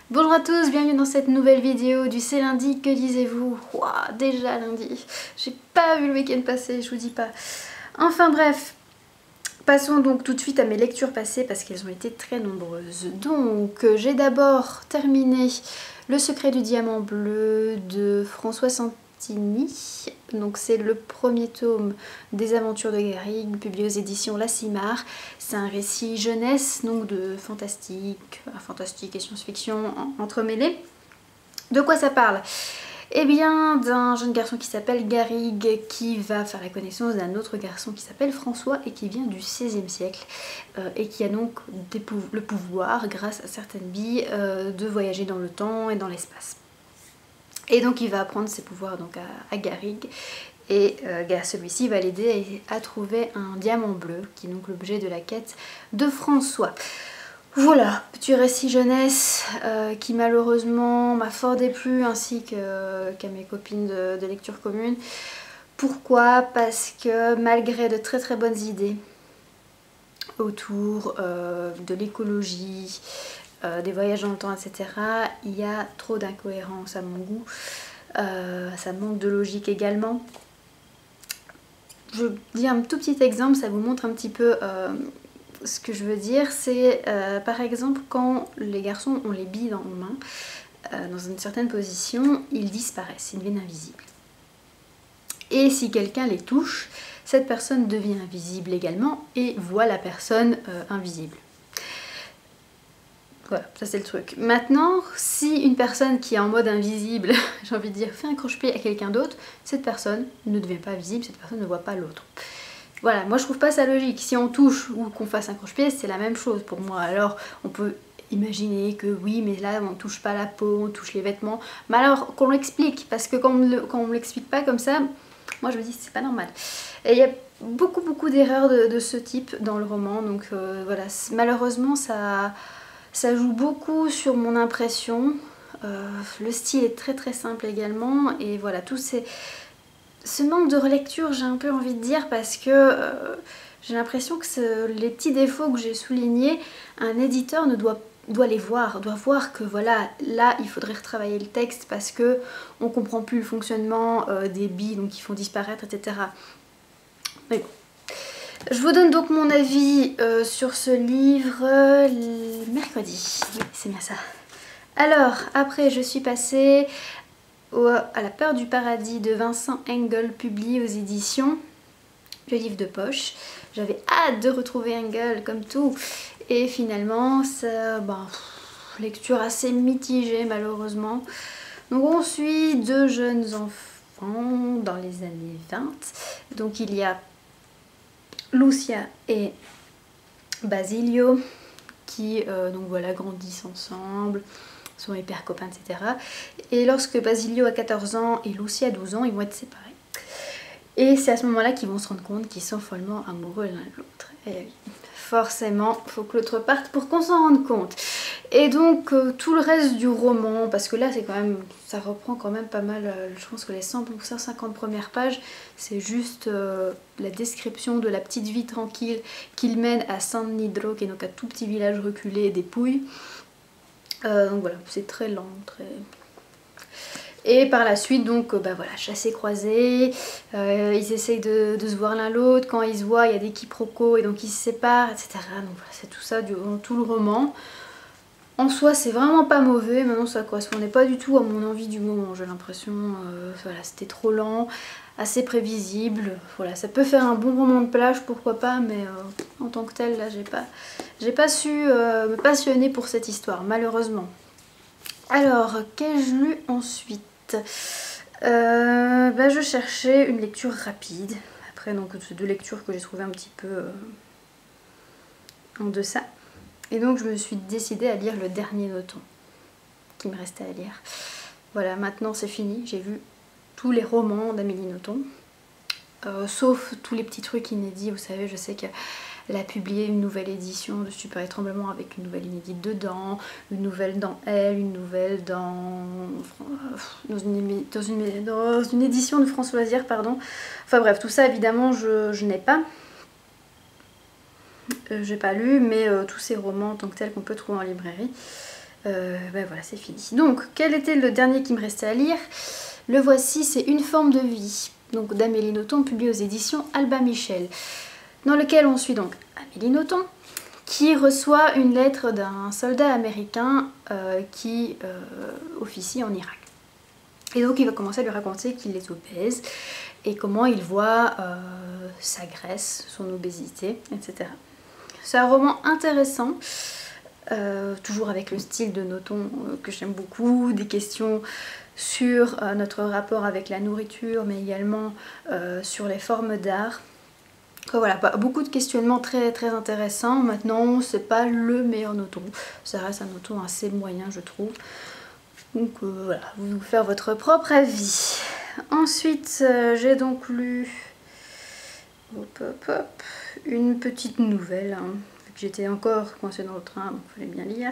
Bonjour à tous, bienvenue dans cette nouvelle vidéo du C'est lundi, que lisez-vous? Ouah, déjà lundi, j'ai pas vu le week-end passer, je vous dis pas. Enfin bref, passons donc tout de suite à mes lectures passées parce qu'elles ont été très nombreuses. Donc j'ai d'abord terminé Le secret du diamant bleu de François Santini. Donc c'est le premier tome des aventures de Garrigue, publié aux éditions La Cimard. C'est un récit jeunesse, donc de fantastique et science-fiction entremêlés. De quoi ça parle? Eh bien, d'un jeune garçon qui s'appelle Garrigue qui va faire la connaissance d'un autre garçon qui s'appelle François et qui vient du XVIe siècle et qui a donc le pouvoir, grâce à certaines billes, de voyager dans le temps et dans l'espace. Et donc il va apprendre ses pouvoirs donc à Garrigue et celui-ci va l'aider à trouver un diamant bleu qui est donc l'objet de la quête de François. Voilà, petit récit jeunesse qui malheureusement m'a fort déplu ainsi qu'à mes copines de lecture commune. Pourquoi? Parce que malgré de très très bonnes idées autour de l'écologie, des voyages dans le temps, etc., il y a trop d'incohérences à mon goût. Ça manque de logique également. Je dis un tout petit exemple, ça vous montre un petit peu ce que je veux dire. C'est par exemple quand les garçons ont les billes dans les mains, dans une certaine position, ils disparaissent, ils deviennent invisibles. Et si quelqu'un les touche, cette personne devient invisible également et voit la personne invisible. Voilà, ça c'est le truc. Maintenant, si une personne qui est en mode invisible, j'ai envie de dire, fait un croche-pied à quelqu'un d'autre, cette personne ne devient pas visible, cette personne ne voit pas l'autre. Voilà, moi je trouve pas ça logique. Si on touche ou qu'on fasse un croche-pied, c'est la même chose pour moi. Alors on peut imaginer que oui, mais là on touche pas la peau, on touche les vêtements. Mais alors qu'on l'explique, parce que quand on me l'explique pas comme ça, moi je me dis c'est pas normal. Et il y a beaucoup d'erreurs de ce type dans le roman, donc voilà, malheureusement ça joue beaucoup sur mon impression. Le style est très très simple également et voilà, ce manque de relecture, j'ai un peu envie de dire, parce que j'ai l'impression que les petits défauts que j'ai soulignés, un éditeur doit les voir, doit voir que voilà, là il faudrait retravailler le texte parce que on comprend plus le fonctionnement des billes donc qui font disparaître, etc. Mais bon. Je vous donne donc mon avis sur ce livre mercredi. Oui, c'est bien ça. Alors, après, je suis passée à La peur du paradis de Vincent Engel, publié aux éditions Le Livre de Poche. J'avais hâte de retrouver Engel comme tout. Et finalement, lecture assez mitigée malheureusement. Donc on suit deux jeunes enfants dans les années 20. Donc il y a Lucia et Basilio qui donc voilà, grandissent ensemble, sont hyper copains, etc. Et lorsque Basilio a 14 ans et Lucia a 12 ans, ils vont être séparés. Et c'est à ce moment-là qu'ils vont se rendre compte qu'ils sont follement amoureux l'un de l'autre. Et forcément, il faut que l'autre parte pour qu'on s'en rende compte. Et donc tout le reste du roman, parce que là c'est quand même, ça reprend quand même pas mal, je pense que les 150 premières pages, c'est juste la description de la petite vie tranquille qu'il mène à San Nidro, qui est donc un tout petit village reculé des Pouilles. Donc voilà, c'est très lent, très... Et par la suite, donc, voilà, chassé croisé, ils essayent de se voir l'un l'autre, quand ils se voient, il y a des quiproquos et donc ils se séparent, etc. Donc voilà, c'est tout ça durant tout le roman. En soi, c'est vraiment pas mauvais, maintenant ça correspondait pas du tout à mon envie du moment, j'ai l'impression, voilà, c'était trop lent, assez prévisible, voilà, ça peut faire un bon roman de plage, pourquoi pas, mais en tant que tel, là, j'ai pas su me passionner pour cette histoire, malheureusement. Alors, qu'ai-je lu ensuite? Je cherchais une lecture rapide. Après, donc, c'est deux lectures que j'ai trouvées un petit peu en deçà. Et donc, je me suis décidée à lire Le Dernier Nothomb, qui me restait à lire. Voilà, maintenant c'est fini. J'ai vu tous les romans d'Amélie Nothomb. Sauf tous les petits trucs inédits. Vous savez, je sais que... Elle a publié une nouvelle édition de Super Étranglement avec une nouvelle inédite dedans, une nouvelle dans Elle, une nouvelle dans une édition de François Loisière, pardon. Enfin bref, tout ça évidemment je n'ai pas. J'ai pas lu, mais tous ces romans en tant que tels qu'on peut trouver en librairie. Ben voilà, c'est fini. Donc, quel était le dernier qui me restait à lire? Le voici, c'est Une forme de vie, donc d'Amélie Nothomb, publié aux éditions Albin Michel, dans lequel on suit donc Amélie Nothomb, qui reçoit une lettre d'un soldat américain qui officie en Irak. Et donc il va commencer à lui raconter qu'il est obèse et comment il voit sa graisse, son obésité, etc. C'est un roman intéressant, toujours avec le style de Nothomb que j'aime beaucoup, des questions sur notre rapport avec la nourriture, mais également sur les formes d'art. Voilà, beaucoup de questionnements très très intéressants. Maintenant, c'est pas le meilleur Nothomb, ça reste un Nothomb assez moyen, je trouve. Donc voilà, vous faire votre propre avis. Ensuite, j'ai donc lu une petite nouvelle, hein. J'étais encore coincée dans le train, donc il fallait bien lire.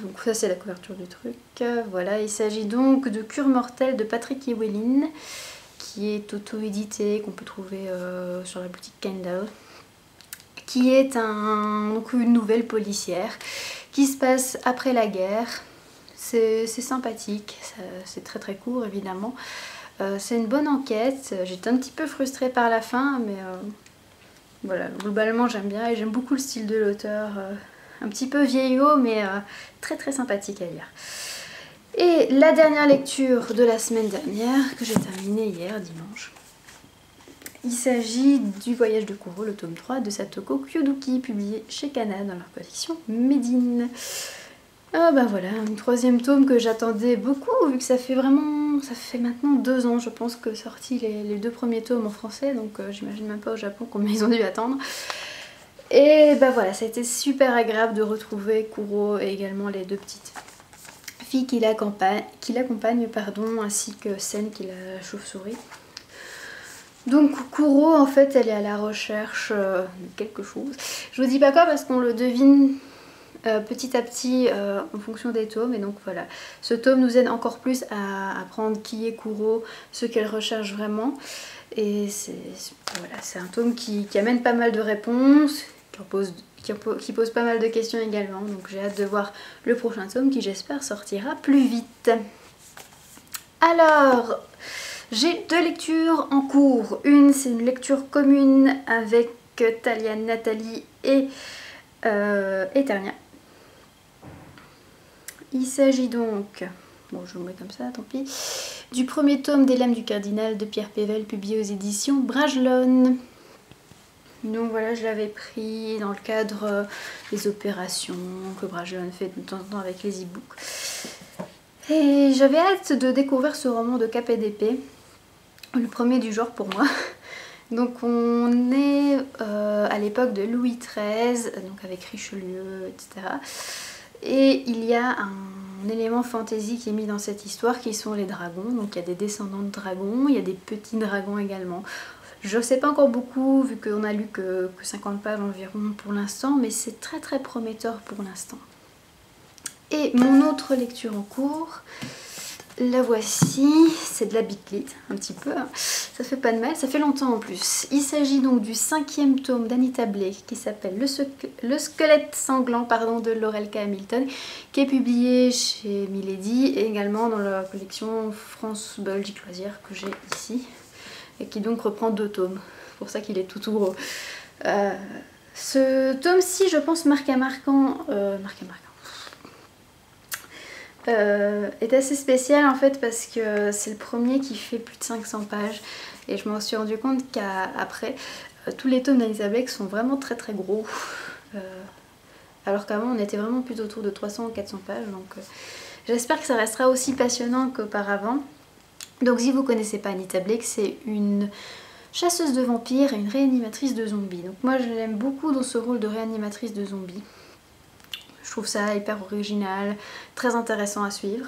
Donc ça c'est la couverture du truc. Voilà, il s'agit donc de Cure mortelle de Patrick Llewellyn, qui est auto-édité, qu'on peut trouver sur la boutique Kindle, qui est donc une nouvelle policière qui se passe après la guerre. C'est sympathique, c'est très très court évidemment. C'est une bonne enquête, j'étais un petit peu frustrée par la fin, mais voilà, globalement j'aime bien et j'aime beaucoup le style de l'auteur. Un petit peu vieillot, mais très très sympathique à lire. Et la dernière lecture de la semaine dernière, que j'ai terminée hier, dimanche, il s'agit du Voyage de Kuro, le tome 3 de Satoko Kyoduki, publié chez Kana dans leur collection Médine. Ah bah voilà, un troisième tome que j'attendais beaucoup, vu que ça fait maintenant 2 ans, je pense, que sorti les 2 premiers tomes en français, donc j'imagine même pas au Japon combien ils ont dû attendre. Et bah voilà, ça a été super agréable de retrouver Kuro et également les 2 petites filles qui l'accompagnent, ainsi que Sen qui est la chauve-souris. Donc Kuro, en fait, elle est à la recherche de quelque chose. Je vous dis pas quoi parce qu'on le devine petit à petit en fonction des tomes. Et donc voilà, ce tome nous aide encore plus à apprendre qui est Kuro, ce qu'elle recherche vraiment. Et c'est un tome qui amène pas mal de réponses, qui pose pas mal de questions également. Donc j'ai hâte de voir le prochain tome qui, j'espère, sortira plus vite. Alors, j'ai 2 lectures en cours. Une, c'est une lecture commune avec Talia, Nathalie et Eternia. Il s'agit donc, bon je le mets comme ça, tant pis, du premier tome des Lames du Cardinal de Pierre Pével, publié aux éditions Bragelonne. Donc voilà, je l'avais pris dans le cadre des opérations que Bragelonne fait de temps en temps avec les e-books. Et j'avais hâte de découvrir ce roman de Cap et d'épée, le premier du genre pour moi. Donc on est à l'époque de Louis XIII, donc avec Richelieu, etc. Et il y a un élément fantasy qui est mis dans cette histoire qui sont les dragons. Donc il y a des descendants de dragons, il y a des petits dragons également. Je ne sais pas encore beaucoup vu qu'on a lu que 50 pages environ pour l'instant, mais c'est très très prometteur pour l'instant. Et mon autre lecture en cours, la voici, c'est de la bitlite, un petit peu, hein. Ça fait pas de mal, ça fait longtemps en plus. Il s'agit donc du 5e tome d'Anita Blake qui s'appelle Le squelette sanglant de Laurel K. Hamilton, qui est publié chez Milady et également dans la collection France Belgique Loisirs que j'ai ici, et qui donc reprend 2 tomes, c'est pour ça qu'il est tout gros. Ce tome-ci, je pense, est assez spécial en fait parce que c'est le premier qui fait plus de 500 pages et je m'en suis rendu compte qu'après tous les tomes d'Anita Blake sont vraiment très très gros, alors qu'avant on était vraiment plus autour de 300 ou 400 pages, donc j'espère que ça restera aussi passionnant qu'auparavant. Donc si vous connaissez pas Anita Blake, c'est une chasseuse de vampires et une réanimatrice de zombies. Donc moi je l'aime beaucoup dans ce rôle de réanimatrice de zombies. Je trouve ça hyper original, très intéressant à suivre.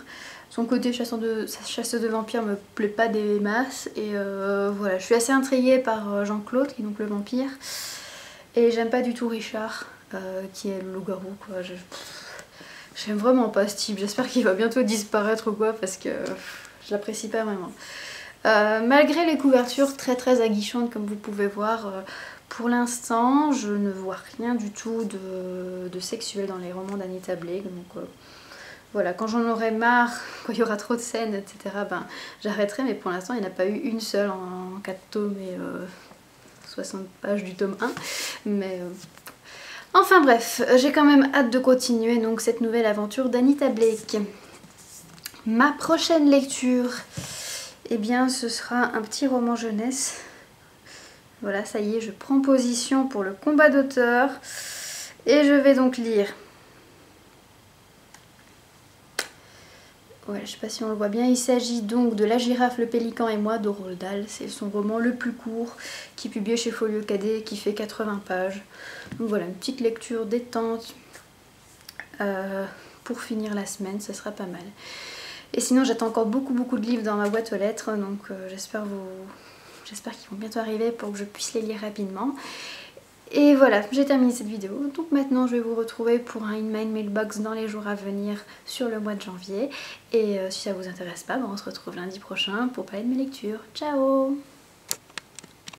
Son côté chasseuse de vampires me plaît pas des masses. Et voilà, je suis assez intriguée par Jean-Claude, qui est donc le vampire. Et j'aime pas du tout Richard, qui est le loup-garou, quoi. J'aime vraiment pas ce type. J'espère qu'il va bientôt disparaître ou quoi, parce que je l'apprécie pas vraiment. Malgré les couvertures très très aguichantes, comme vous pouvez voir, pour l'instant, je ne vois rien du tout de sexuel dans les romans d'Anita Blake, donc Voilà, quand j'en aurai marre, quand il y aura trop de scènes, etc., ben, j'arrêterai, mais pour l'instant, il n'y en a pas eu une seule en 4 tomes et 60 pages du tome 1. Mais enfin bref, j'ai quand même hâte de continuer donc cette nouvelle aventure d'Anita Blake. Ma prochaine lecture, eh bien, ce sera un petit roman jeunesse. Voilà, ça y est, je prends position pour le combat d'auteur et je vais donc lire. Ouais, je sais pas si on le voit bien, il s'agit donc de La girafe, le pélican et moi de Roald Dahl. C'est son roman le plus court qui est publié chez Folio Cadet, qui fait 80 pages. Donc voilà, une petite lecture détente pour finir la semaine, ça sera pas mal. Et sinon j'attends encore beaucoup de livres dans ma boîte aux lettres, donc j'espère qu'ils vont bientôt arriver pour que je puisse les lire rapidement. Et voilà, j'ai terminé cette vidéo. Donc maintenant je vais vous retrouver pour un In My Mailbox dans les jours à venir sur le mois de janvier. Et si ça vous intéresse pas, ben on se retrouve lundi prochain pour parler de mes lectures. Ciao!